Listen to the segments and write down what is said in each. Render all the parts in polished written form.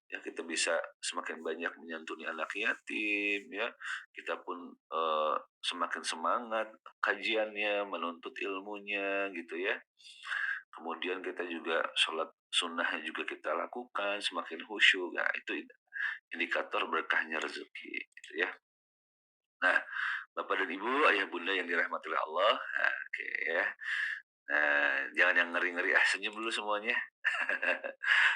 ya kita bisa semakin banyak menyantuni anak yatim ya, kita pun semakin semangat kajiannya, menuntut ilmunya gitu ya. Kemudian kita juga sholat sunnahnya juga kita lakukan, semakin khusyuk. Nah, itu indikator berkahnya rezeki gitu ya. Nah, Bapak dan Ibu, ayah bunda yang dirahmati oleh Allah, nah, oke ya. Nah, jangan yang ngeri-ngeri, senyum dulu semuanya.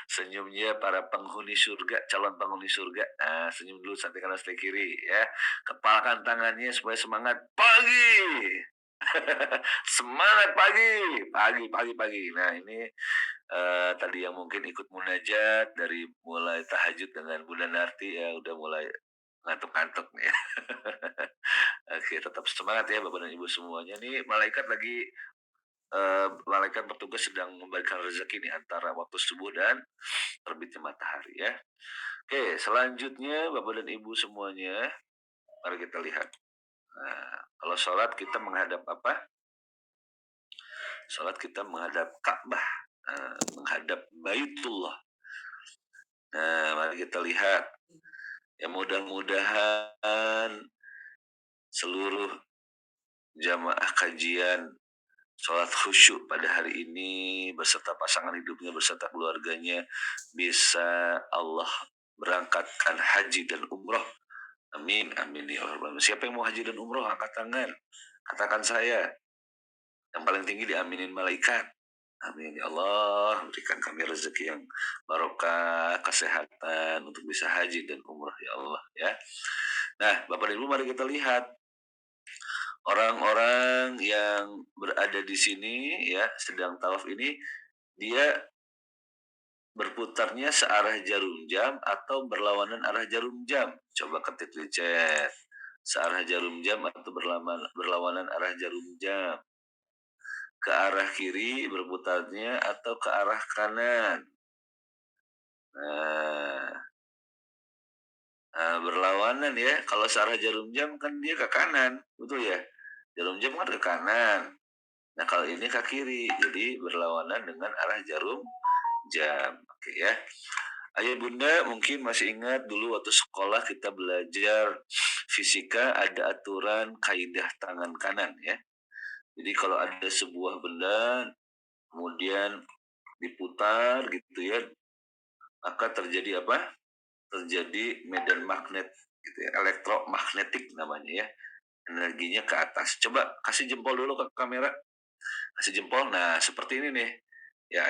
Senyumnya para penghuni surga, calon penghuni surga. Nah, senyum dulu sampai kanan sampai kiri ya. Kepalkan tangannya supaya semangat pagi. Semangat pagi, pagi, pagi, pagi. Nah, ini tadi yang mungkin ikut munajat dari mulai tahajud dengan Bunda Narti ya udah mulai ngantuk-ngantuk nih ya. Oke, tetap semangat ya Bapak dan Ibu semuanya nih. Malaikat bertugas sedang memberikan rezeki nih antara waktu subuh dan terbitnya matahari ya. Oke, selanjutnya Bapak dan Ibu semuanya, mari kita lihat. Nah, kalau sholat kita menghadap apa? Sholat kita menghadap Ka'bah, menghadap Baitullah. Nah, mari kita lihat. Ya mudah-mudahan seluruh jamaah kajian sholat khusyuk pada hari ini beserta pasangan hidupnya, beserta keluarganya bisa Allah berangkatkan haji dan umroh. Amin, amin ya Allah. Siapa yang mau haji dan umroh angkat tangan. Katakan saya. Yang paling tinggi diaminin malaikat. Amin ya Allah, berikan kami rezeki yang barokah, kesehatan untuk bisa haji dan umroh ya Allah ya. Nah, Bapak dan Ibu mari kita lihat orang-orang yang berada di sini ya sedang tawaf ini dia berputarnya searah jarum jam atau berlawanan arah jarum jam. Coba ketik di chat. Searah jarum jam atau berlawanan arah jarum jam. Ke arah kiri berputarnya atau ke arah kanan. Nah, berlawanan ya. Kalau searah jarum jam kan dia ke kanan, betul ya? Jarum jam kan ke kanan. Nah, kalau ini ke kiri, jadi berlawanan dengan arah jarum jam. Oke ya. Ayah bunda mungkin masih ingat dulu waktu sekolah kita belajar fisika ada aturan kaidah tangan kanan ya. Jadi kalau ada sebuah benda kemudian diputar gitu ya, maka terjadi apa? Terjadi medan magnet gitu ya, elektromagnetik namanya ya. Energinya ke atas. Coba kasih jempol dulu ke kamera. Kasih jempol. Nah, seperti ini nih. Ya,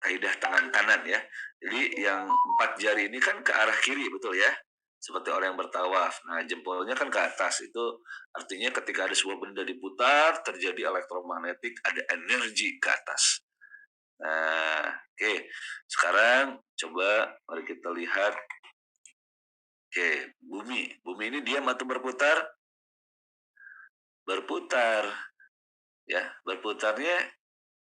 kaidah tangan kanan ya. Jadi yang 4 jari ini kan ke arah kiri, betul ya? Seperti orang yang bertawaf. Nah, jempolnya kan ke atas. Itu artinya ketika ada sebuah benda diputar, terjadi elektromagnetik, ada energi ke atas. Nah, oke. Sekarang coba mari kita lihat. Oke, bumi. Bumi ini diam atau berputar? Berputar. Ya, berputarnya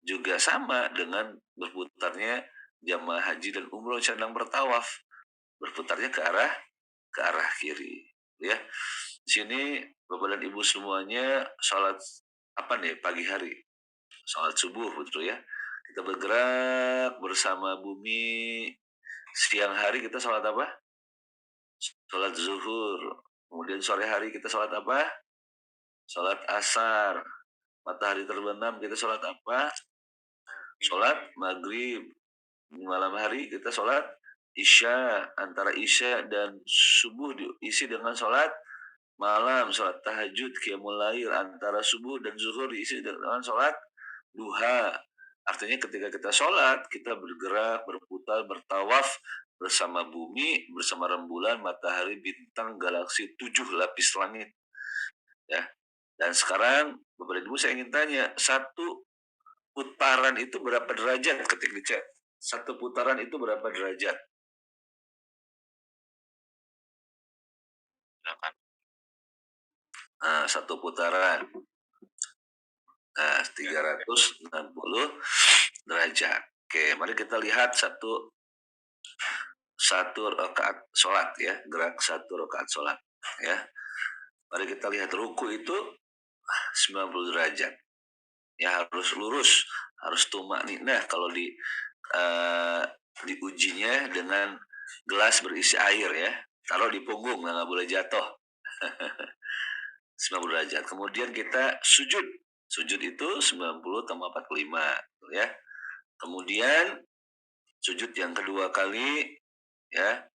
juga sama dengan berputarnya jamaah haji dan umroh sedang bertawaf, berputarnya ke arah kiri ya. Di sini Bapak dan Ibu semuanya sholat apa nih pagi hari, sholat subuh betul ya, kita bergerak bersama bumi. Siang hari kita sholat apa? Sholat zuhur. Kemudian sore hari kita sholat apa? Sholat asar. Matahari terbenam kita sholat apa? Sholat maghrib. Malam hari kita sholat isya. Antara isya dan subuh diisi dengan sholat malam, sholat tahajud, qiyamul lail. Antara subuh dan zuhur diisi dengan sholat duha. Artinya ketika kita sholat, kita bergerak, berputar, bertawaf bersama bumi, bersama rembulan, matahari, bintang, galaksi, 7 lapis langit. Ya. Dan sekarang, Bapak Ibu saya ingin tanya, satu putaran itu berapa derajat ketik di chat? Satu putaran itu berapa derajat? Nah, satu putaran. Nah, 360 derajat. Oke, mari kita lihat satu rakaat sholat ya, gerak satu rakaat sholat ya. Mari kita lihat ruku itu 90 derajat. Ya harus lurus, harus tumak nih. Nah, kalau diujinya dengan gelas berisi air ya, taruh di punggung, nggak boleh jatuh. 90 derajat. Kemudian kita sujud. Sujud itu 90 tambah 45 ya. Kemudian sujud yang kedua kali ya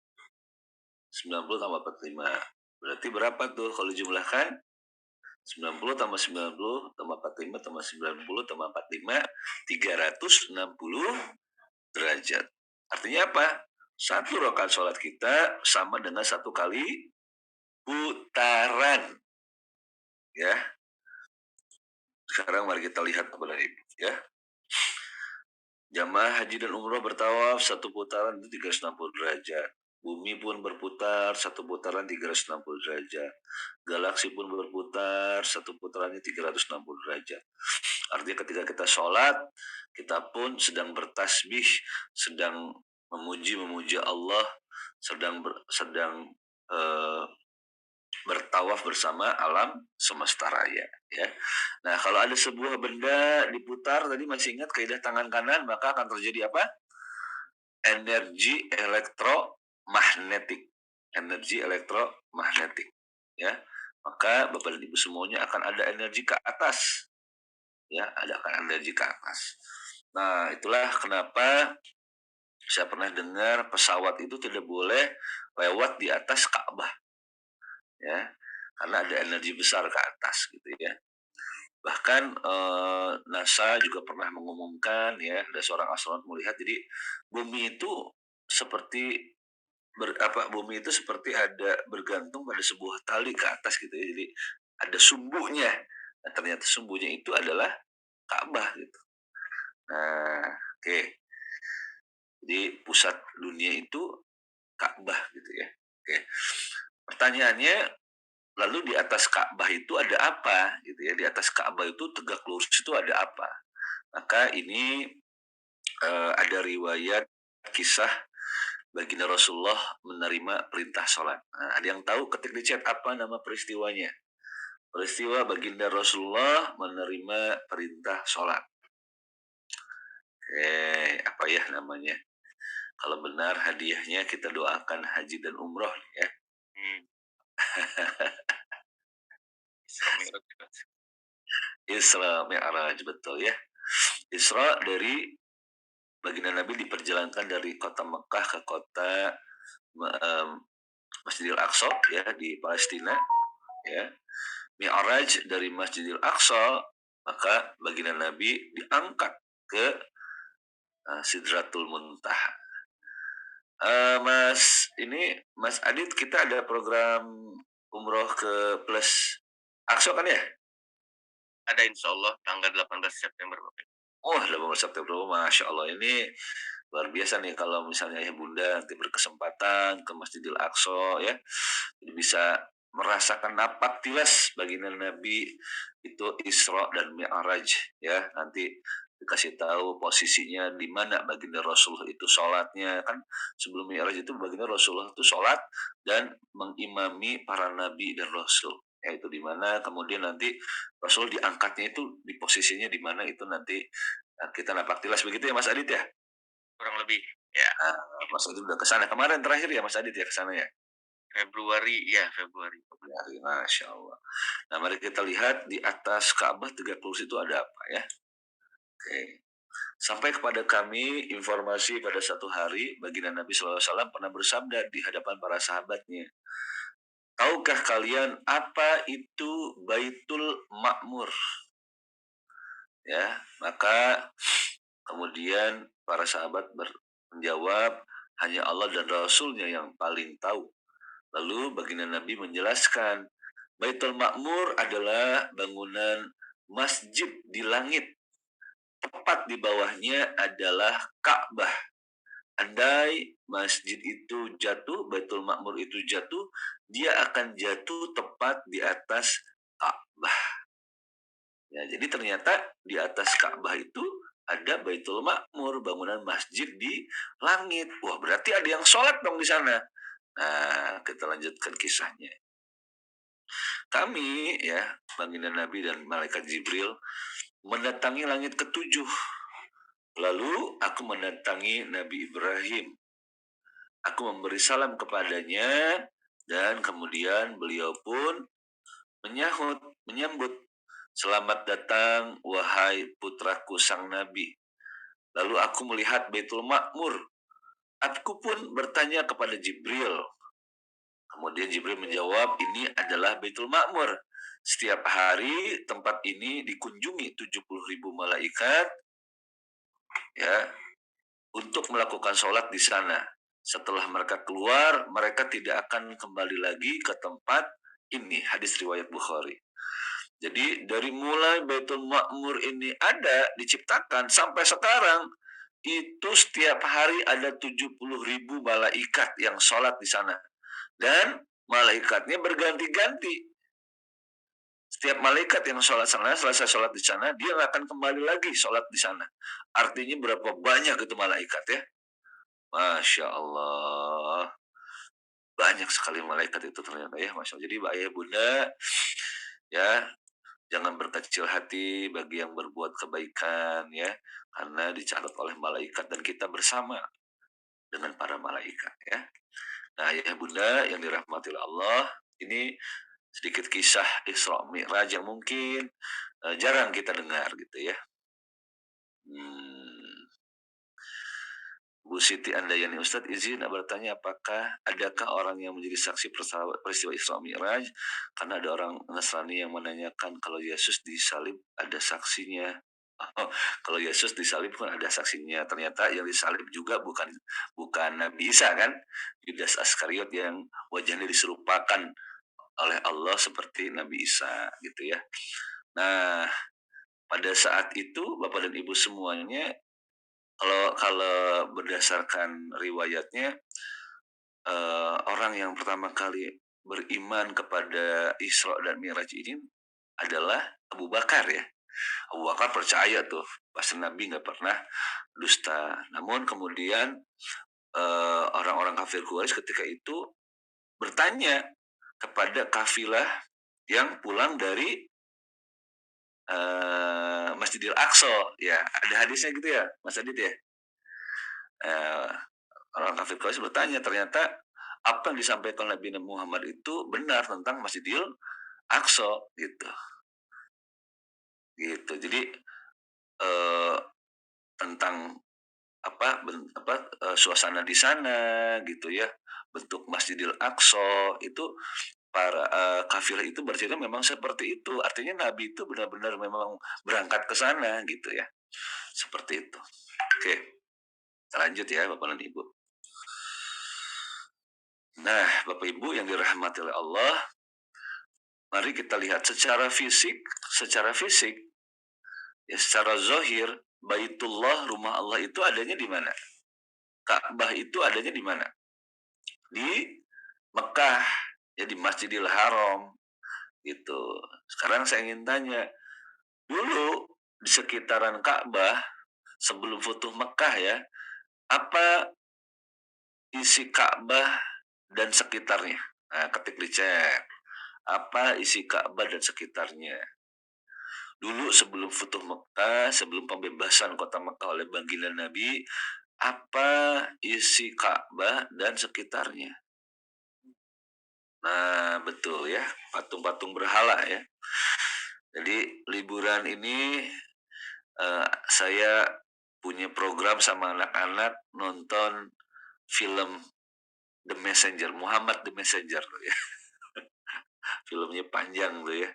90 tambah 45. Berarti berapa tuh kalau dijumlahkan? 90 tambah 90 tambah 45 tambah 90 tambah 45, 360 derajat. Artinya apa? Satu rakaat sholat kita sama dengan satu kali putaran. Ya. Sekarang mari kita lihat kepada Ibu ya. Jamaah haji dan umroh bertawaf satu putaran itu 360 derajat. Bumi pun berputar satu putaran 360 derajat. Galaksi pun berputar satu putarannya 360 derajat. Artinya ketika kita sholat, kita pun sedang bertasbih, sedang memuji Allah, sedang bertawaf bersama alam semesta raya ya. Nah, kalau ada sebuah benda diputar tadi masih ingat kaidah tangan kanan, maka akan terjadi apa? Energi elektromagnetik. Energi elektromagnetik ya. Maka Bapak dan Ibu semuanya akan ada energi ke atas. Ya, akan energi ke atas. Nah, itulah kenapa saya pernah dengar pesawat itu tidak boleh lewat di atas Ka'bah. Ya, karena ada energi besar ke atas gitu ya. Bahkan NASA juga pernah mengumumkan ya, ada seorang astronot melihat jadi bumi itu seperti bumi itu seperti ada bergantung pada sebuah tali ke atas gitu ya. Jadi ada sumbunya. Nah, ternyata sumbunya itu adalah Ka'bah gitu. Nah, oke. Jadi pusat dunia itu Ka'bah gitu ya. Oke. Pertanyaannya, lalu di atas Ka'bah itu ada apa gitu ya? Di atas Ka'bah itu tegak lurus itu ada apa? Maka ini ada riwayat kisah baginda Rasulullah menerima perintah sholat. Nah, ada yang tahu ketik di chat apa nama peristiwanya? Peristiwa baginda Rasulullah menerima perintah sholat. Apa ya namanya? Kalau benar hadiahnya kita doakan haji dan umroh ya. Isra Mi'raj betul ya. Isra dari baginda Nabi diperjalankan dari kota Mekah ke kota Masjidil Aqsa ya di Palestina ya. Mi'raj dari Masjidil Aqsa, maka baginda Nabi diangkat ke Sidratul Muntaha. Mas Adit, kita ada program umroh ke plus Aqsa kan ya? Ada insya Allah tanggal 18 September Bapak. Oh, 18 September, Masya Allah. Ini luar biasa nih kalau misalnya ayah bunda nanti berkesempatan ke Masjidil Aqsa ya. Jadi bisa merasakan napak tilas baginda Nabi itu Isra dan Mi'raj ya. Nanti dikasih tahu posisinya di mana baginda Rasulullah itu sholatnya kan, sebelum Mi'raj itu baginda Rasulullah itu sholat dan mengimami para nabi dan rasul ya, itu di mana kemudian nanti Rasul diangkatnya itu di posisinya di mana itu nanti kita napak tilas begitu ya Mas Adit ya. Kurang lebih ya. Mas Adit udah kesana kemarin terakhir ya Mas Adit ya kesana ya. Februari. Masya Allah. Nah, mari kita lihat di atas Ka'bah tegak lurus itu ada apa ya. Oke. Sampai kepada kami informasi pada satu hari baginda Nabi SAW pernah bersabda di hadapan para sahabatnya. Tahukah kalian apa itu Baitul Ma'mur? Ya, maka kemudian para sahabat menjawab, hanya Allah dan Rasulnya yang paling tahu. Lalu baginda Nabi menjelaskan, Baitul Ma'mur adalah bangunan masjid di langit. Tepat di bawahnya adalah Ka'bah. Andai masjid itu jatuh, Baitul Ma'mur itu jatuh, dia akan jatuh tepat di atas Ka'bah. Ya, jadi ternyata di atas Ka'bah itu ada Baitul Ma'mur, bangunan masjid di langit. Wah, berarti ada yang sholat dong di sana. Nah, kita lanjutkan kisahnya. Kami, ya, baginda Nabi dan malaikat Jibril mendatangi langit ketujuh. Lalu aku mendatangi Nabi Ibrahim. Aku memberi salam kepadanya dan kemudian beliau pun menyambut, "Selamat datang wahai putraku sang nabi." Lalu aku melihat Baitul Ma'mur. Aku pun bertanya kepada Jibril. Kemudian Jibril menjawab, "Ini adalah Baitul Ma'mur. Setiap hari tempat ini dikunjungi 70.000 malaikat ya untuk melakukan sholat di sana. Setelah mereka keluar, mereka tidak akan kembali lagi ke tempat ini." Hadis riwayat Bukhari. Jadi dari mulai Baitul Ma'mur ini ada, diciptakan sampai sekarang, itu setiap hari ada 70.000 malaikat yang sholat di sana. Dan malaikatnya berganti-ganti. Setiap malaikat yang sholat sana, selesai sholat di sana, dia akan kembali lagi sholat di sana. Artinya berapa banyak itu malaikat ya? Masya Allah. Banyak sekali malaikat itu ternyata ya. Masya Allah. Jadi ayah bunda, ya jangan berkecil hati bagi yang berbuat kebaikan ya. Karena dicatat oleh malaikat dan kita bersama dengan para malaikat ya. Nah ayah bunda yang dirahmati oleh Allah, ini sedikit kisah Isra Mi'raj yang mungkin jarang kita dengar gitu ya. Hmm, Bu Siti Andayani, Ustadz izin bertanya, apakah adakah orang yang menjadi saksi peristiwa Isra Mi'raj? Karena ada orang Nasrani yang menanyakan kalau Yesus disalib ada saksinya. Oh, kalau Yesus disalib kan ada saksinya. Ternyata yang disalib juga bukan Nabi Isa kan? Yudas Askariot yang wajahnya diserupakan oleh Allah seperti Nabi Isa gitu ya. Nah, pada saat itu Bapak dan Ibu semuanya, kalau kalau berdasarkan riwayatnya, orang yang pertama kali beriman kepada Isra dan Mi'raj ini adalah Abu Bakar ya. Abu Bakar percaya tuh, pasti Nabi nggak pernah dusta. Namun kemudian orang-orang kafir Quraisy ketika itu bertanya kepada kafilah yang pulang dari Masjidil Aqsa, ya ada hadisnya gitu ya, Mas Adit ya. Eh, Orang kafir Quraisy bertanya, ternyata apa yang disampaikan Nabi Muhammad itu benar tentang Masjidil Aqsa gitu. Gitu. Jadi eh, tentang suasana di sana gitu ya, bentuk Masjidil Aqsa itu para kafir itu bercerita memang seperti itu. Artinya Nabi itu benar-benar memang berangkat ke sana gitu ya. Seperti itu. Oke, lanjut ya Bapak dan Ibu. Nah, Bapak Ibu yang dirahmati oleh Allah, mari kita lihat secara fisik, ya secara zohir, Baitullah, rumah Allah itu adanya di mana? Ka'bah itu adanya di mana? Di Mekah, ya di Masjidil Haram, gitu. Sekarang saya ingin tanya, dulu di sekitaran Ka'bah sebelum Futuh Mekah ya, apa isi Ka'bah dan sekitarnya? Nah, ketik di chat. Apa isi Ka'bah dan sekitarnya? Dulu sebelum Futuh Mekah, sebelum pembebasan kota Mekah oleh baginda Nabi, apa isi Ka'bah dan sekitarnya? Nah, betul ya, patung-patung berhala ya. Jadi liburan ini saya punya program sama anak-anak nonton film The Messenger, Muhammad The Messenger ya. Filmnya panjang tuh ya.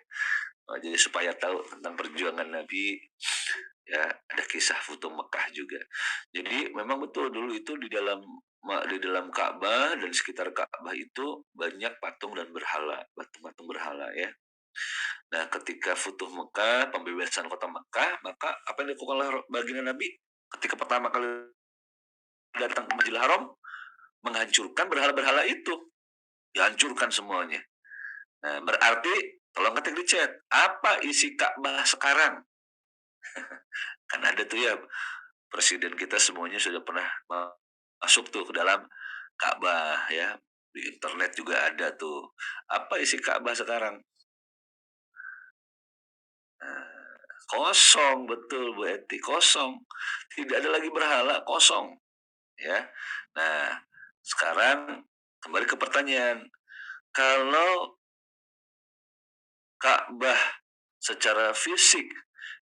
Jadi supaya tahu tentang perjuangan Nabi, ya ada kisah Futuh Mekah juga. Jadi memang betul dulu itu di dalam Ka'bah dan sekitar Ka'bah itu banyak patung dan berhala, patung-patung berhala ya. Nah, ketika Futuh Mekah, pembebasan kota Mekah, maka apa yang dilakukan oleh baginda Nabi ketika pertama kali datang ke Masjidil Haram, menghancurkan berhala-berhala itu, dihancurkan semuanya. Nah, berarti tolong ketik di chat, apa isi Ka'bah sekarang? Kan ada tuh ya, presiden kita semuanya sudah pernah masuk tuh ke dalam Ka'bah ya. Di internet juga ada tuh. Apa isi Ka'bah sekarang? Nah, kosong, betul Bu Eti, kosong. Tidak ada lagi berhala, kosong. Ya. Nah, Sekarang kembali ke pertanyaan, kalau Ka'bah secara fisik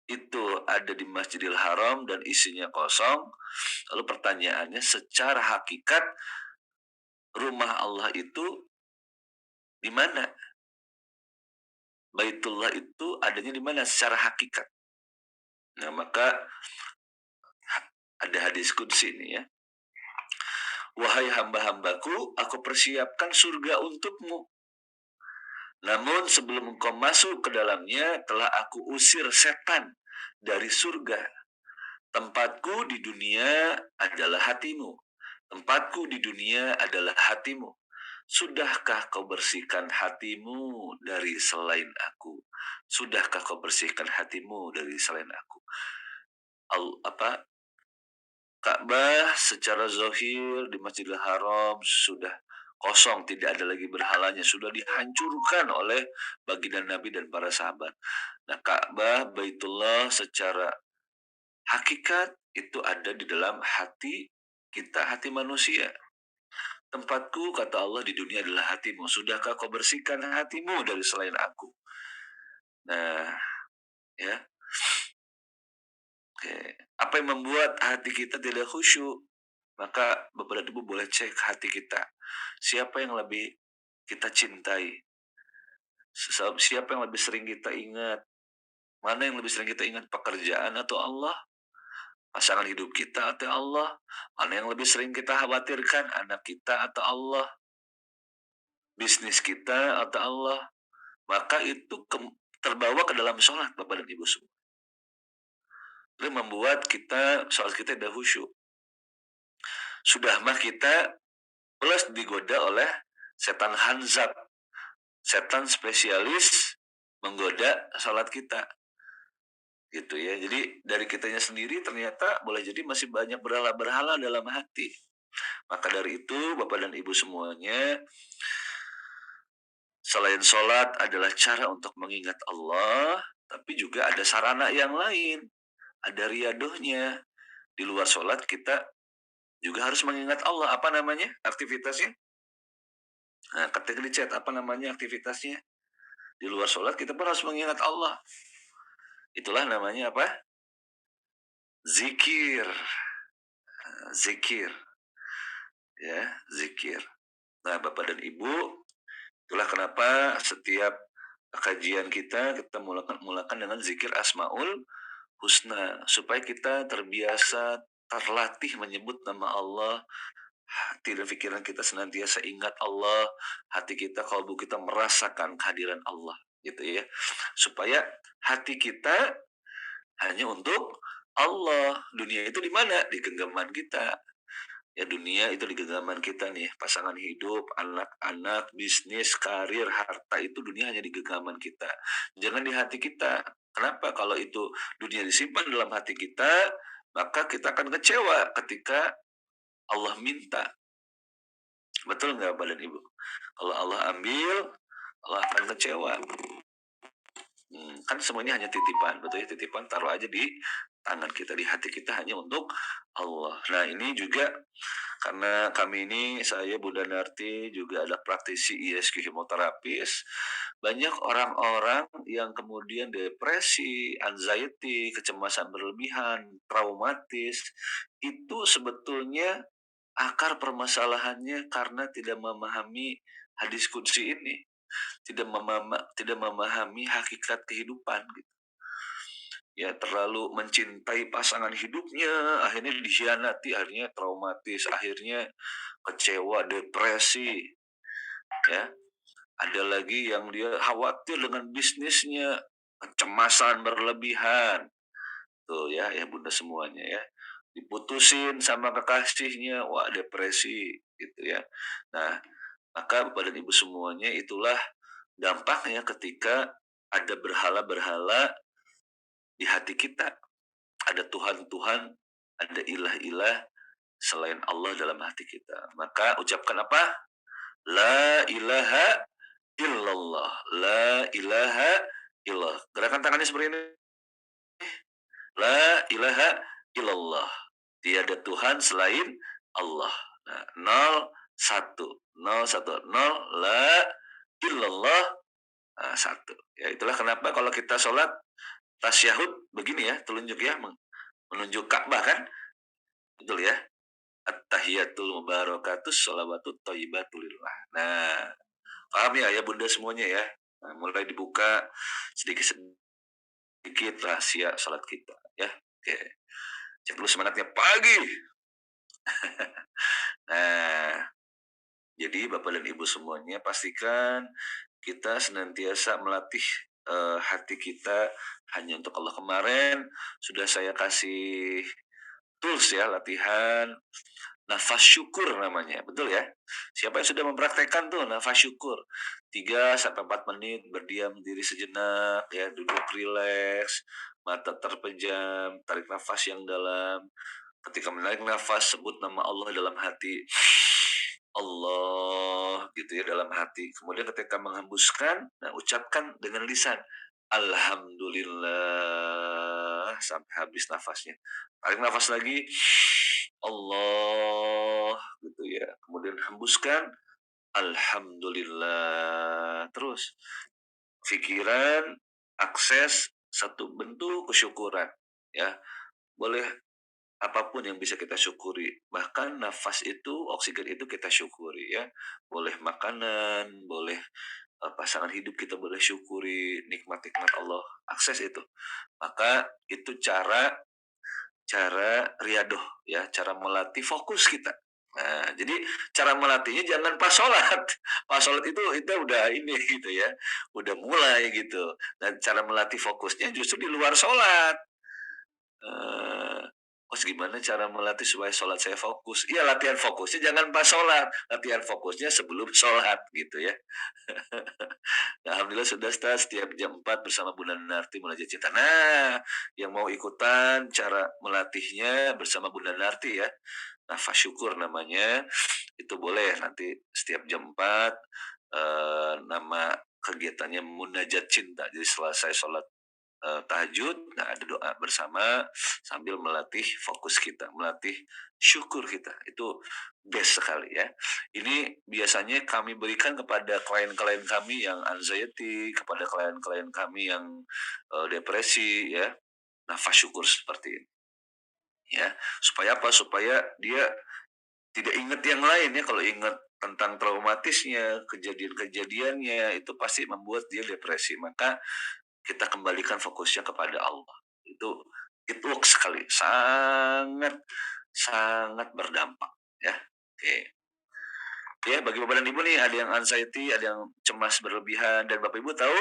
itu ada di Masjidil Haram dan isinya kosong, lalu pertanyaannya secara hakikat rumah Allah itu di mana? Baitullah itu adanya di mana secara hakikat? Nah, maka ada hadis qudsi ini ya. Wahai hamba-hambaku, aku persiapkan surga untukmu. Namun sebelum engkau masuk ke dalamnya, telah aku usir setan dari surga. Tempatku di dunia adalah hatimu. Tempatku di dunia adalah hatimu. Sudahkah kau bersihkan hatimu dari selain aku? Sudahkah kau bersihkan hatimu dari selain aku? Apa Ka'bah secara zahir di Masjidil Haram sudah kosong, tidak ada lagi berhalanya, sudah dihancurkan oleh baginda Nabi dan para sahabat. Nah, Ka'bah Baitullah secara hakikat itu ada di dalam hati kita, hati manusia. Tempatku, kata Allah, di dunia adalah hatimu. Sudahkah kau bersihkan hatimu dari selain aku? Nah, ya. Oke. Apa yang membuat hati kita tidak khusyuk? Maka Bapak dan Ibu boleh cek hati kita. Siapa yang lebih kita cintai? Siapa yang lebih sering kita ingat? Mana yang lebih sering kita ingat? Pekerjaan atau Allah? Pasangan hidup kita atau Allah? Mana yang lebih sering kita khawatirkan? Anak kita atau Allah? Bisnis kita atau Allah? Maka itu terbawa ke dalam sholat Bapak dan Ibu semua. Itu membuat sholat kita tidak khusyuk. Sudah mah kita plus digoda oleh setan hanzab, setan spesialis menggoda sholat kita, gitu ya. Jadi dari kitanya sendiri ternyata boleh jadi masih banyak berhala-berhala dalam hati. Maka dari itu Bapak dan Ibu semuanya, selain sholat adalah cara untuk mengingat Allah, tapi juga ada sarana yang lain, ada riadohnya. Di luar sholat kita juga harus mengingat Allah. Apa namanya aktivitasnya? Nah, ketika di chat apa namanya aktivitasnya? Di luar sholat kita pun harus mengingat Allah. Itulah namanya apa? Zikir. Zikir. Ya, zikir. Nah, Bapak dan Ibu, itulah kenapa setiap kajian kita mulakan dengan zikir Asmaul Husna. Supaya kita terbiasa, terlatih menyebut nama Allah. Hati dan pikiran kita senantiasa ingat Allah. Hati kita, kalbu kita merasakan kehadiran Allah. Gitu ya. Supaya hati kita hanya untuk Allah. Dunia itu di mana? Di genggaman kita. Ya, dunia itu di genggaman kita nih. Pasangan hidup, anak-anak, bisnis, karir, harta itu dunia hanya di genggaman kita. Jangan di hati kita. Kenapa? Kalau itu dunia disimpan dalam hati kita, maka kita akan kecewa ketika Allah minta. Betul nggak Bapak dan Ibu? Kalau Allah ambil, Allah akan kecewa. Kan semuanya hanya titipan, betul ya, titipan taruh aja di tangan kita, di hati kita hanya untuk Allah. Nah, ini juga karena kami ini, saya Bunda Narti juga ada praktisi ISQ hipnoterapis, banyak orang-orang yang kemudian depresi, anxiety, kecemasan berlebihan, traumatis, itu sebetulnya akar permasalahannya karena tidak memahami hadis qudsi ini. Tidak memahami hakikat kehidupan gitu. Ya, terlalu mencintai pasangan hidupnya, akhirnya dikhianati, akhirnya traumatis, akhirnya kecewa, depresi. Ya, ada lagi yang dia khawatir dengan bisnisnya, kecemasan berlebihan. Tuh ya Bunda semuanya ya. Diputusin sama kekasihnya, wah depresi gitu ya. Nah, maka Bapak dan Ibu semuanya, itulah dampaknya ketika ada berhala-berhala di hati kita. Ada Tuhan-Tuhan, ada ilah-ilah selain Allah dalam hati kita. Maka ucapkan apa? La ilaha illallah. La ilaha illallah. Gerakan tangannya seperti ini. La ilaha illallah. Tiada Tuhan selain Allah. Nah, 0, satu, nol satu nol, la illallah satu. Ya itulah kenapa kalau kita sholat tasyahud begini ya, telunjuk ya, menunjuk Ka'bah kan, betul ya. At-tahiyatul mubarakatus sholawatut thayyibatulillah. Nah, paham ya bunda semuanya ya. Nah, mulai dibuka sedikit sedikit rahasia sholat kita ya. Oke, cek dulu semangatnya pagi. Nah, jadi Bapak dan Ibu semuanya pastikan kita senantiasa melatih hati kita hanya untuk Allah. Kemarin sudah saya kasih tools ya, latihan nafas syukur namanya, betul ya? Siapa yang sudah mempraktekkan tuh nafas syukur? 3 sampai 4 menit berdiam diri sejenak ya, duduk rileks, mata terpejam, tarik nafas yang dalam. Ketika menarik nafas sebut nama Allah dalam hati. Allah gitu ya dalam hati. Kemudian ketika menghembuskan, nah ucapkan dengan lisan. Alhamdulillah sampai habis nafasnya. Tarik nafas lagi. Allah gitu ya. Kemudian hembuskan. Alhamdulillah. Terus pikiran akses satu bentuk kesyukuran ya. Boleh apapun yang bisa kita syukuri. Bahkan nafas itu, oksigen itu kita syukuri ya. Boleh makanan, boleh pasangan hidup kita boleh syukuri, nikmat-nikmat Allah. Akses itu. Maka itu cara cara riadoh ya, cara melatih fokus kita. Nah, jadi cara melatihnya jangan pas sholat. Pas sholat itu udah ini gitu ya, udah mulai gitu. Dan cara melatih fokusnya justru di luar sholat. Mas gimana cara melatih supaya sholat saya fokus? Iya latihan fokusnya jangan pas sholat, latihan fokusnya sebelum sholat gitu ya. Nah, alhamdulillah sudah Ustaz, setiap jam 4 bersama Bunda Narti Munajat Cinta. Nah, yang mau ikutan cara melatihnya bersama Bunda Narti ya, nafas syukur namanya, itu boleh nanti setiap jam 4 nama kegiatannya Munajat Cinta. Jadi selesai sholat tahajud, nah ada doa bersama sambil melatih fokus kita, melatih syukur kita. Itu best sekali ya. Ini biasanya kami berikan kepada klien-klien kami yang anxiety, kepada klien-klien kami yang depresi ya. Nafas syukur seperti ini ya. Supaya apa? Supaya dia tidak ingat yang lain ya. Kalau ingat tentang traumatisnya, kejadian-kejadiannya itu pasti membuat dia depresi. Maka kita kembalikan fokusnya kepada Allah. Itu works sekali, sangat sangat berdampak ya. Oke. Ya, bagi Bapak dan Ibu nih ada yang anxiety, ada yang cemas berlebihan dan Bapak Ibu tahu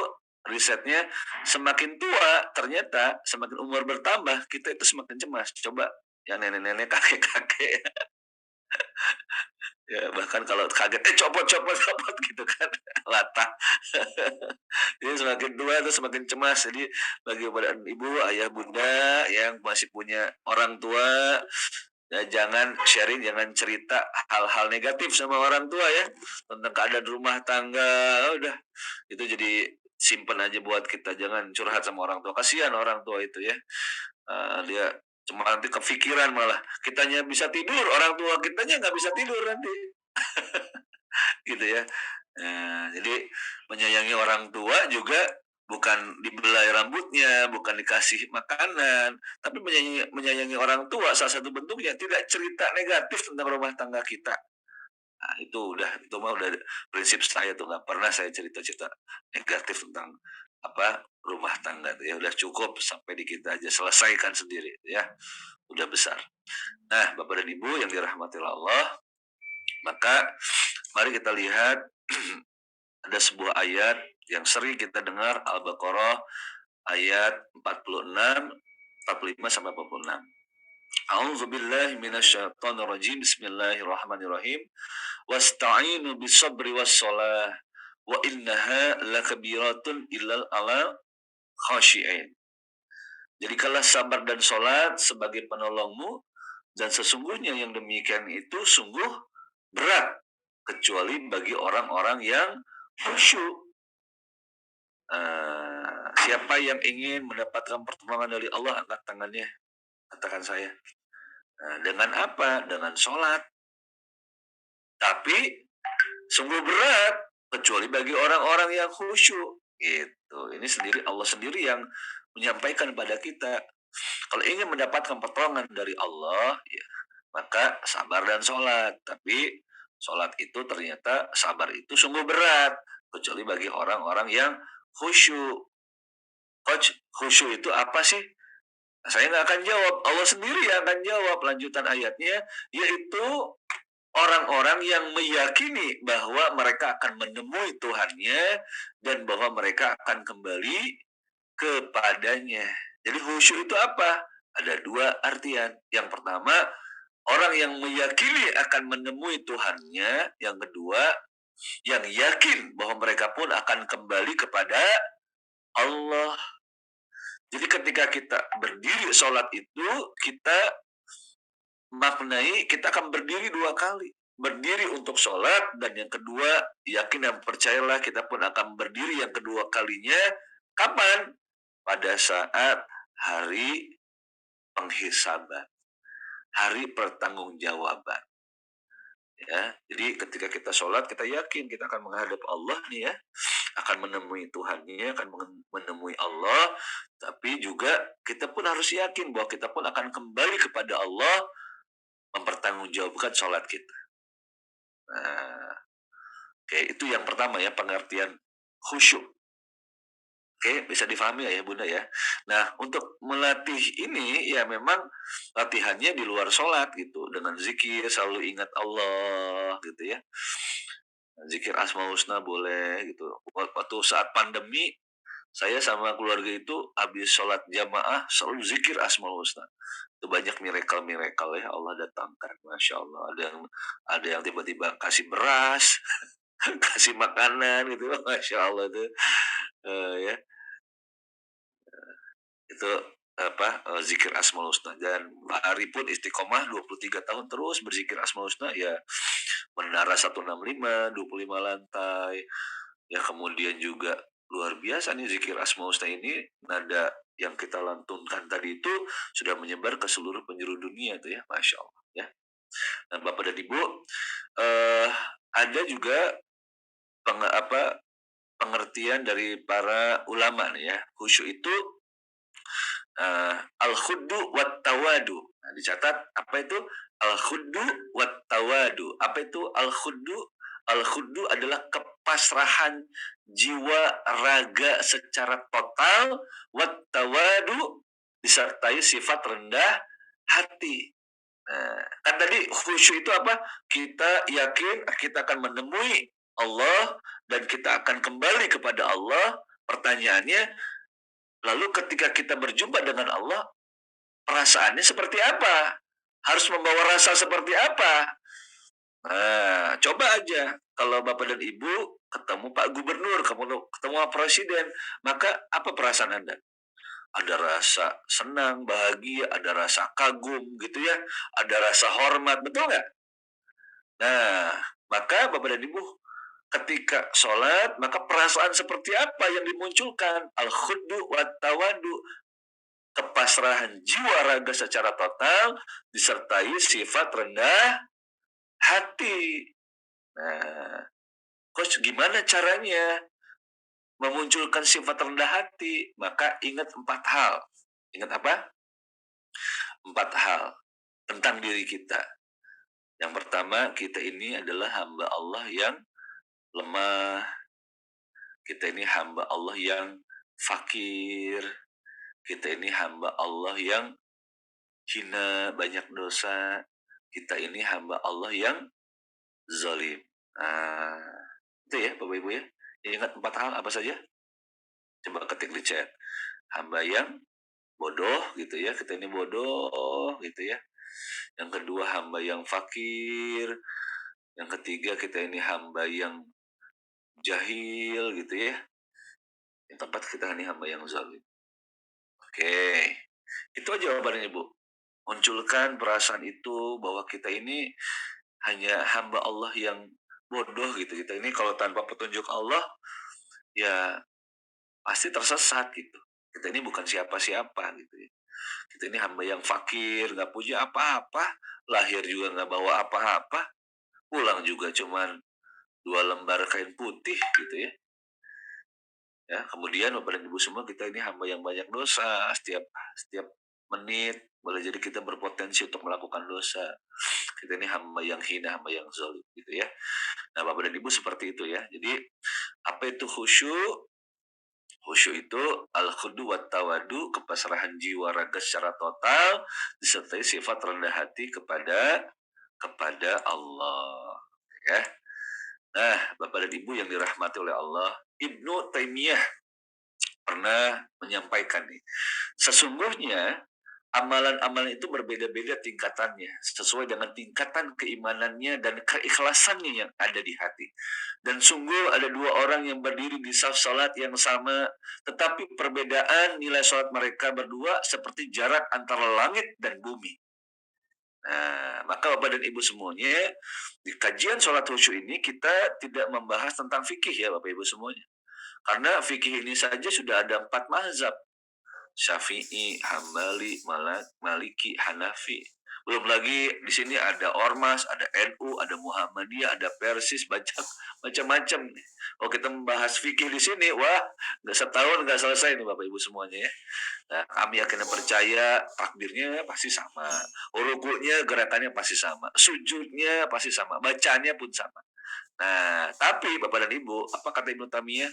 risetnya semakin tua ternyata semakin umur bertambah kita itu semakin cemas. Coba yang nenek-nenek, kakek-kakek ya bahkan kalau kaget copot copot copot gitu kan latah. Jadi semakin tua itu semakin cemas. Jadi bagi bapak dan ibu, ayah, bunda yang masih punya orang tua, ya jangan sharing, jangan cerita hal-hal negatif sama orang tua ya tentang keadaan rumah tangga. Udah itu jadi simpen aja buat kita, jangan curhat sama orang tua. Kasihan orang tua itu ya. Dia cuma nanti kepikiran malah kitanya bisa tidur, orang tua kitanya nggak bisa tidur nanti gitu ya. Jadi menyayangi orang tua juga bukan dibelai rambutnya, bukan dikasih makanan, tapi menyayangi orang tua salah satu bentuknya tidak cerita negatif tentang rumah tangga kita. Nah, itu mah udah prinsip saya tuh nggak pernah saya cerita-cerita negatif tentang rumah tangga tuh ya udah cukup sampai di kita aja selesaikan sendiri ya udah besar. Nah, Bapak dan Ibu yang dirahmati Allah, maka mari kita lihat ada sebuah ayat yang sering kita dengar, Al-Baqarah ayat 46, 45 sampai 46. A'udzubillahi minasyaitonir rajim. Bismillahirrahmanirrahim. Wasta'inu bisabri wassalah wa innaha lakabiratun illal ala khashi'in. Jadikanlah sabar dan sholat sebagai penolongmu, dan sesungguhnya yang demikian itu sungguh berat kecuali bagi orang-orang yang khusyuk. Siapa yang ingin mendapatkan pertolongan dari Allah, angkat tangannya, katakan saya. Dengan apa? Dengan sholat. Tapi sungguh berat kecuali bagi orang-orang yang khusyuk. Gitu. Ini sendiri Allah sendiri yang menyampaikan pada kita. Kalau ingin mendapatkan pertolongan dari Allah, ya, maka sabar dan sholat. Tapi sholat itu ternyata sabar itu sungguh berat kecuali bagi orang-orang yang khusyuk. Coach, khusyuk itu apa sih? Saya nggak akan jawab. Allah sendiri yang akan jawab. Lanjutan ayatnya, yaitu orang-orang yang meyakini bahwa mereka akan menemui Tuhannya dan bahwa mereka akan kembali kepadanya. Jadi khusyuk itu apa? Ada dua artian. Yang pertama, orang yang meyakini akan menemui Tuhannya. Yang kedua, yang yakin bahwa mereka pun akan kembali kepada Allah. Jadi ketika kita berdiri sholat itu, kita maknai kita akan berdiri dua kali. Berdiri untuk sholat, dan yang kedua, yakin dan percayalah kita pun akan berdiri yang kedua kalinya. Kapan? Pada saat hari penghisaban, hari pertanggungjawaban. Ya, jadi ketika kita sholat, kita yakin kita akan menghadap Allah nih ya, akan menemui Tuhannya, akan menemui Allah. Tapi juga kita pun harus yakin bahwa kita pun akan kembali kepada Allah mempertanggungjawabkan sholat kita. Nah, oke, itu yang pertama ya, pengertian khusyuk. Oke, bisa difahami ya Bunda ya. Nah, untuk melatih ini ya memang latihannya di luar sholat gitu. Dengan zikir, selalu ingat Allah gitu ya. Zikir Asmaul Husna boleh gitu. Waktu saat pandemi, saya sama keluarga itu habis sholat jamaah selalu zikir Asmaul Husna. Itu banyak miracle ya Allah datangkan. Masya Allah. Ada yang tiba-tiba kasih beras, kasih makanan gitu. Masya Allah tuh. Ya, itu zikir Asmaul Husna. Dan Pak Ari pun istiqomah 23 tahun terus berzikir Asmaul Husna ya, menara 165, 25 lantai. Ya, kemudian juga luar biasa nih zikir Asmaul Husna ini, nada yang kita lantunkan tadi itu sudah menyebar ke seluruh penjuru dunia tuh ya, Masya Allah ya. Dan Bapak dan Ibu, ada juga pengertian dari para ulama nih ya. Khusyuk itu al-khuddu wat tawadu. Nah, dicatat apa itu al-khuddu wat tawadu. Apa itu al-khuddu? Al-khuddu adalah kepasrahan jiwa raga secara total, wat tawadu disertai sifat rendah hati. Nah, kan tadi khusyuk itu apa? Kita yakin kita akan menemui Allah dan kita akan kembali kepada Allah. Pertanyaannya, lalu ketika kita berjumpa dengan Allah, perasaannya seperti apa? Harus membawa rasa seperti apa? Nah, coba aja kalau Bapak dan Ibu ketemu Pak Gubernur, ketemu Pak Presiden, maka apa perasaan Anda? Ada rasa senang, bahagia, ada rasa kagum gitu ya, ada rasa hormat, betul nggak? Nah, maka Bapak dan Ibu ketika sholat, maka perasaan seperti apa yang dimunculkan? Al-khuddu wa tawadu, kepasrahan jiwa raga secara total disertai sifat rendah hati. Nah, coach gimana caranya memunculkan sifat rendah hati? Maka ingat 4 hal. Ingat apa? 4 hal tentang diri kita. Yang pertama, kita ini adalah hamba Allah yang lemah. Kita ini hamba Allah yang fakir. Kita ini hamba Allah yang hina, banyak dosa. Kita ini hamba Allah yang zalim. Nah, itu ya Bapak Ibu ya. Ingat 4 hal apa saja? Coba ketik di chat. Hamba yang bodoh gitu ya. Kita ini bodoh gitu ya. Yang kedua, hamba yang fakir. Yang ketiga, kita ini hamba yang jahil gitu ya. Yang keempat, kita ini hamba yang zalim. Oke. Itu aja jawabannya, Bu. Munculkan perasaan itu bahwa kita ini hanya hamba Allah yang bodoh gitu. Kita ini kalau tanpa petunjuk Allah ya pasti tersesat gitu. Kita ini bukan siapa-siapa gitu ya. Kita ini hamba yang fakir, nggak punya apa-apa, lahir juga nggak bawa apa-apa, pulang juga cuman 2 lembar kain putih gitu ya. Ya, kemudian Bapak dan Ibu semua, kita ini hamba yang banyak dosa, setiap setiap menit boleh jadi kita berpotensi untuk melakukan dosa. Kita ini hamba yang hina, hamba yang zalim gitu ya. Nah, Bapak dan Ibu seperti itu ya. Jadi apa itu khusyuk? Khusyuk itu al-khudu wat tawadu, kepasrahan jiwa raga secara total disertai sifat rendah hati kepada Allah ya. Nah, Bapak dan Ibu yang dirahmati oleh Allah, Ibnu Taimiyah pernah menyampaikan nih, sesungguhnya amalan-amalan itu berbeda-beda tingkatannya sesuai dengan tingkatan keimanannya dan keikhlasannya yang ada di hati. Dan sungguh ada dua orang yang berdiri di saf salat yang sama, tetapi perbedaan nilai salat mereka berdua seperti jarak antara langit dan bumi. Nah, maka Bapak dan Ibu semuanya, di kajian sholat khusyuk ini kita tidak membahas tentang fikih ya Bapak Ibu semuanya. Karena fikih ini saja sudah ada 4 mazhab. Syafi'i, Hambali, Maliki, Hanafi. Belum lagi di sini ada Ormas, ada NU, ada Muhammadiyah, ada Persis, banyak macam-macam nih. Kalau kita membahas fikih di sini, wah, nggak setahun nggak selesai nih Bapak Ibu semuanya ya. Nah, kami yakin dan percaya takbirnya pasti sama, rukunya gerakannya pasti sama, sujudnya pasti sama, bacanya pun sama. Nah, tapi Bapak dan Ibu, apa kata Ibnu Tamiyah?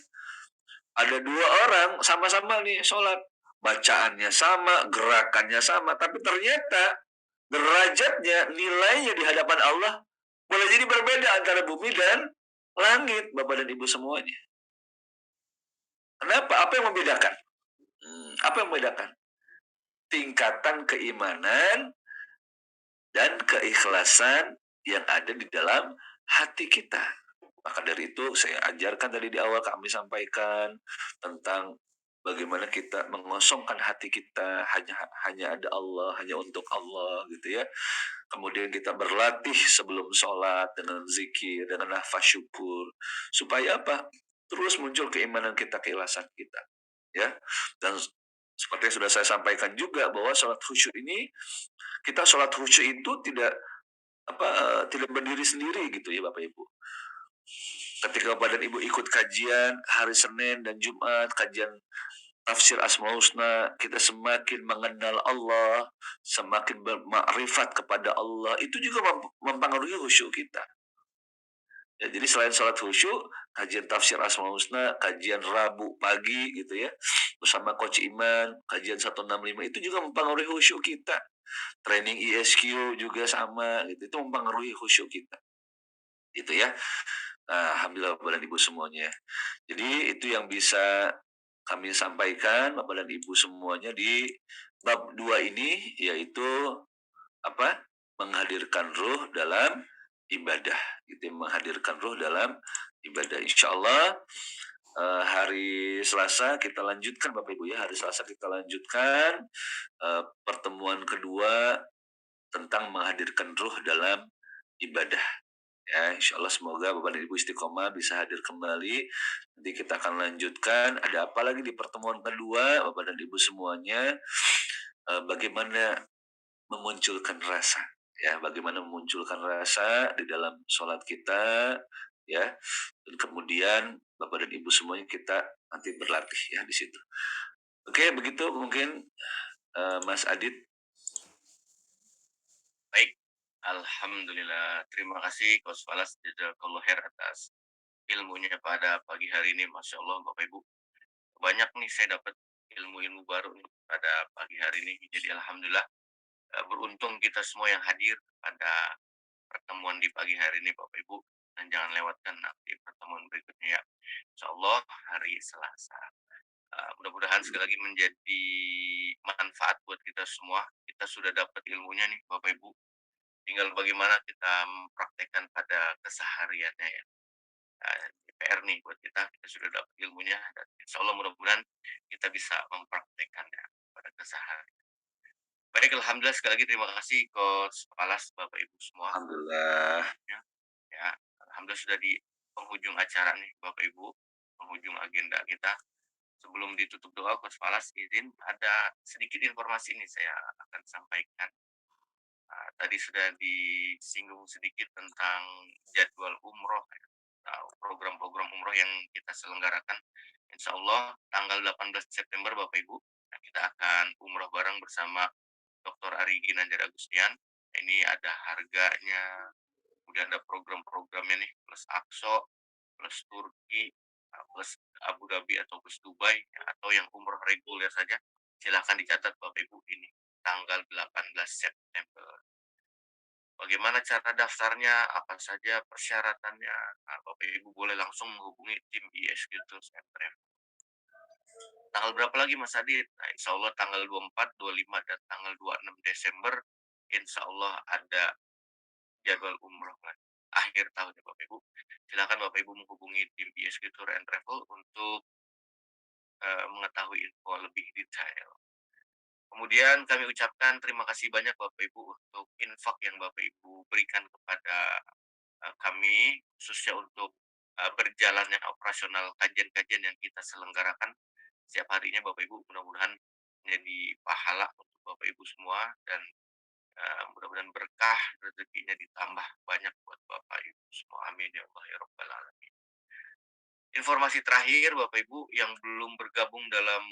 Ada dua orang sama-sama nih sholat, bacaannya sama, gerakannya sama, tapi ternyata derajatnya, nilainya di hadapan Allah boleh jadi berbeda antara bumi dan langit, Bapak dan Ibu semuanya. Kenapa? Apa yang membedakan? Apa yang membedakan? Tingkatan keimanan dan keikhlasan yang ada di dalam hati kita. Maka dari itu saya ajarkan tadi di awal, kami sampaikan tentang bagaimana kita mengosongkan hati kita hanya ada Allah, hanya untuk Allah gitu ya. Kemudian kita berlatih sebelum sholat dengan zikir, dengan nafas syukur, supaya apa? Terus muncul keimanan kita, keikhlasan kita, ya. Dan seperti yang sudah saya sampaikan juga bahwa sholat khusyuk ini, kita sholat khusyuk itu tidak berdiri sendiri gitu ya Bapak Ibu. Ketika Bapak dan Ibu ikut kajian hari Senin dan Jumat, kajian tafsir Asmaul Husna, kita semakin mengenal Allah, semakin bermakrifat kepada Allah, itu juga mempengaruhi khusyuk kita. Ya, jadi selain sholat khusyuk, kajian tafsir Asmaul Husna, kajian Rabu pagi gitu ya, bersama Coach Iman, kajian 165 itu juga mempengaruhi khusyuk kita. Training ISQ juga sama gitu, itu mempengaruhi khusyuk kita. Gitu ya. Alhamdulillah Bapak dan Ibu semuanya. Jadi itu yang bisa kami sampaikan Bapak dan Ibu semuanya di bab 2 ini, yaitu apa? Menghadirkan ruh dalam ibadah. Gitu, menghadirkan ruh dalam ibadah. Insyaallah hari Selasa kita lanjutkan Bapak Ibu ya. Hari Selasa kita lanjutkan pertemuan kedua tentang menghadirkan ruh dalam ibadah. Ya, insya Allah semoga Bapak dan Ibu istiqomah bisa hadir kembali. Nanti kita akan lanjutkan. Ada apa lagi di pertemuan kedua, Bapak dan Ibu semuanya? Bagaimana memunculkan rasa? Ya, bagaimana memunculkan rasa di dalam sholat kita? Ya, dan kemudian Bapak dan Ibu semuanya kita nanti berlatih ya di situ. Oke, begitu mungkin Mas Adit. Baik, alhamdulillah. Terima kasih Coach Falas, jazakallahu khair atas ilmunya pada pagi hari ini. Masya Allah, Bapak Ibu. Banyak nih saya dapat ilmu-ilmu baru nih pada pagi hari ini. Jadi alhamdulillah, beruntung kita semua yang hadir pada pertemuan di pagi hari ini Bapak Ibu. Dan jangan lewatkan nanti pertemuan berikutnya ya. Insya Allah hari Selasa. Mudah-mudahan sekali lagi menjadi manfaat buat kita semua. Kita sudah dapat ilmunya nih Bapak Ibu. Tinggal bagaimana kita mempraktekkan pada kesehariannya ya. PR nih buat kita sudah dapat ilmunya dan insya Allah mudah-mudahan kita bisa mempraktekkannya pada keseharian. Baik, alhamdulillah sekali lagi terima kasih Coach Palas, Bapak Ibu semua. Alhamdulillah. Ya, alhamdulillah sudah di penghujung acara nih Bapak Ibu, penghujung agenda kita. Sebelum ditutup doa, Coach Palas izin ada sedikit informasi nih saya akan sampaikan. Tadi sudah disinggung sedikit tentang jadwal umroh ya, program-program umroh yang kita selenggarakan. Insya Allah tanggal 18 September Bapak Ibu, kita akan umroh bareng bersama Dr. Ari Ginanjar Agustian. Ini ada harganya, kemudian ada program-programnya nih, plus Akso, plus Turki, plus Abu Dhabi atau plus Dubai, ya, atau yang umroh reguler saja. Silahkan dicatat Bapak Ibu, ini tanggal 18 September. Bagaimana cara daftarnya, apa saja persyaratannya, Bapak Ibu boleh langsung menghubungi tim ISG Tours and Travel. Tanggal berapa lagi Mas Adit? Nah, insya Allah tanggal 24, 25, dan tanggal 26 Desember, insya Allah ada jadwal umroh lagi. Akhir tahun ya Bapak Ibu. Silakan Bapak Ibu menghubungi tim ISG Tour and Travel untuk mengetahui info lebih detail. Kemudian kami ucapkan terima kasih banyak Bapak Ibu untuk infak yang Bapak Ibu berikan kepada kami, khususnya untuk berjalannya operasional kajian-kajian yang kita selenggarakan setiap harinya Bapak Ibu, mudah-mudahan menjadi pahala untuk Bapak Ibu semua, dan mudah-mudahan berkah rezekinya ditambah banyak buat Bapak Ibu semua. Amin ya Allah ya Rabbal Alamin. Informasi terakhir Bapak Ibu yang belum bergabung dalam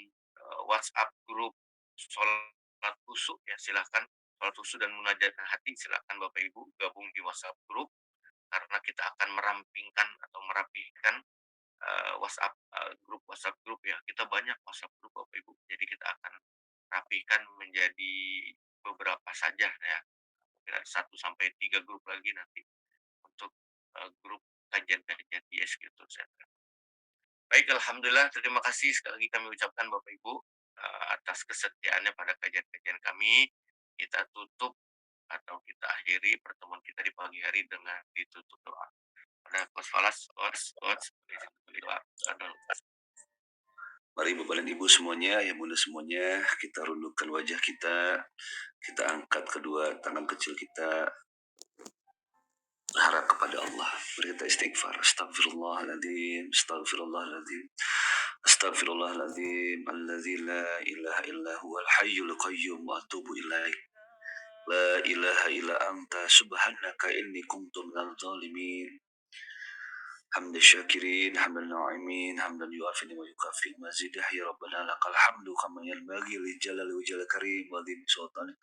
WhatsApp grup sholat khusyuk ya, silahkan sholat khusyuk dan munajat hati, silahkan Bapak Ibu gabung di WhatsApp grup, karena kita akan merampingkan atau merapihkan WhatsApp grup ya. Kita banyak WhatsApp grup Bapak Ibu, jadi kita akan rapikan menjadi beberapa saja ya. Kira 1 sampai 3 grup lagi nanti untuk grup kajian-kajian IS gitu. Baik, alhamdulillah, terima kasih sekali lagi kami ucapkan Bapak Ibu atas kesetiaannya pada kajian-kajian kami. Kita tutup atau kita akhiri pertemuan kita di pagi hari dengan ditutup doa. Pada falas, doa. Mari Bapak dan Ibu semuanya, yang muda semuanya, kita rundukkan wajah kita angkat kedua tangan kecil kita, berharap kepada Allah. Mari kita istighfar. Astagfirullahaladzim, astagfirullahaladzim, astagfirullahaladzim, alladzi la ilaha illa huwal hayyul qayyum wa atubu ilaih. La ilaha illa anta subhanaka inni kuntu minal zalimin. حمد الشاكرين حمد الناعمين حمدا يوافي ويكافئ مزيده يا ربنا لك الحمد كما ينبغي للجلال وجل الكريم وعظيم سلطانك.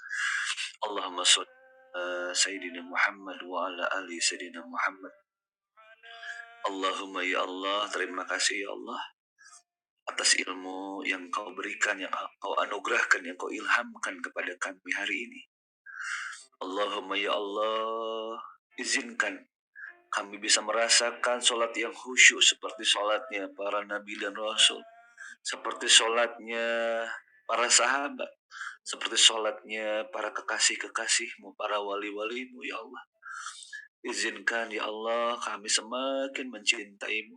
اللهم صل على سيدنا محمد وعلى آل سيدنا Muhammad. Allahumma ya Allah, terima kasih ya Allah atas ilmu yang kau berikan, yang kau anugerahkan, yang kau ilhamkan kepada kami hari ini. Allahumma ya Allah, izinkan kami bisa merasakan sholat yang khusyuk seperti sholatnya para nabi dan rasul, seperti sholatnya para sahabat, seperti sholatnya para kekasih-kekasihmu, para wali-walimu ya Allah. Izinkan ya Allah kami semakin mencintaimu,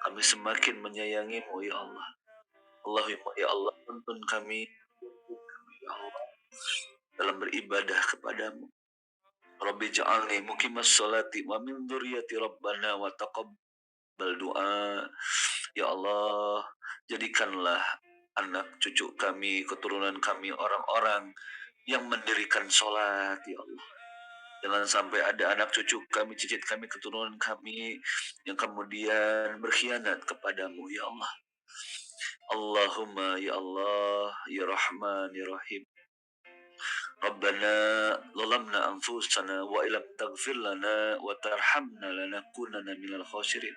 kami semakin menyayangimu ya Allah. Allahumma ya Allah, tuntun kami ya Allah dalam beribadah kepadamu. Rabbi ja'alni muqimas sholati wa min dzurriyyati rabbana wa taqabbal du'a. Ya Allah, jadikanlah anak cucu kami, keturunan kami orang-orang yang mendirikan sholat ya Allah. Jangan sampai ada anak cucu kami, cicit kami, keturunan kami yang kemudian berkhianat kepadamu ya Allah. Allahumma ya Allah, ya Rahman, ya Rahim. Rabbana zalamna anfusana wa illam taghfir lana wa tarhamna lanakunanna minal khasirin.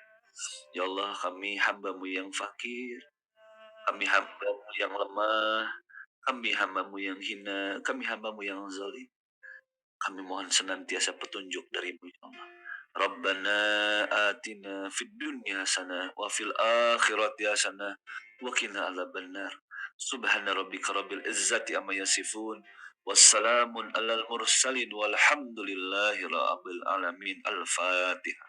Ya Allah, kami hamba-Mu yang fakir, kami hamba-Mu yang lemah, kami hamba-Mu yang hina, kami hamba-Mu yang zalim. Kami mohon senantiasa petunjuk dari-Mu ya Allah. Rabbana atina fid dunya hasanah wa fil akhirati hasanah wa qina adzabannar. Subhana rabbika rabbil izzati amma yasifun. Wassalamun alal mursalin walhamdulillahi rabbil alamin. Al-Fatihah.